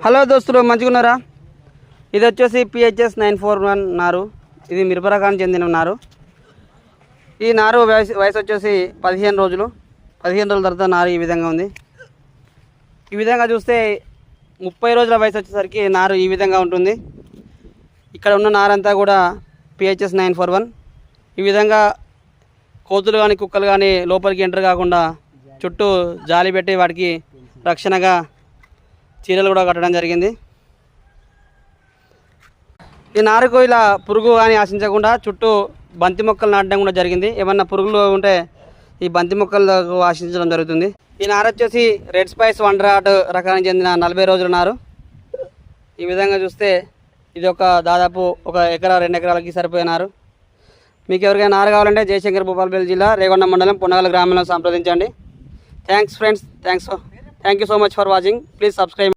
Hello దోస్తులు, మంచిగున్నారా? ఇది వచ్చేసి PHS 941 నారు. ఇది మిరప రకానికి చెందిన నారు. ఈ నారు వయసు వచ్చేసి 15 రోజులు. 15 రోజుల తర్వాత నారు ఈ విధంగా ఉంది. ఈ విధంగా చూస్తే 30 రోజుల వయసు వచ్చేసరికి నారు ఈ విధంగా ఉంటుంది. ఇక్కడ ఉన్న నారంతా కూడా PHS 941. ఈ విధంగా కోతులు కానీ కుక్కలు కానీ లోపలికి ఎంటర్ కాకుండా చుట్టూ జాలి పెట్టి వాటికి రక్షణగా చీరలు కూడా కట్టడం జరిగింది. ఈ నారుకు ఇలా పురుగు కానీ ఆశించకుండా చుట్టూ బంతి మొక్కలు నాటడం కూడా జరిగింది. ఏమన్నా పురుగులు ఉంటే ఈ బంతి మొక్కలకు ఆశించడం జరుగుతుంది. ఈ నారు వచ్చేసి రెడ్ స్పైస్ వండరాట్ రకానికి చెందిన 40 రోజుల నారు. ఈ విధంగా చూస్తే ఇది దాదాపు 1 ఎకరా 2 ఎకరాలకి సరిపోయే నారు. మీకు ఎవరికైనా నారు కావాలంటే జయశంకర్ భూపాలపల్లి జిల్లా రేగొండ మండలం పొన్నగల గ్రామంలో సంప్రదించండి. Thanks friends, thank you so much for watching. Please subscribe.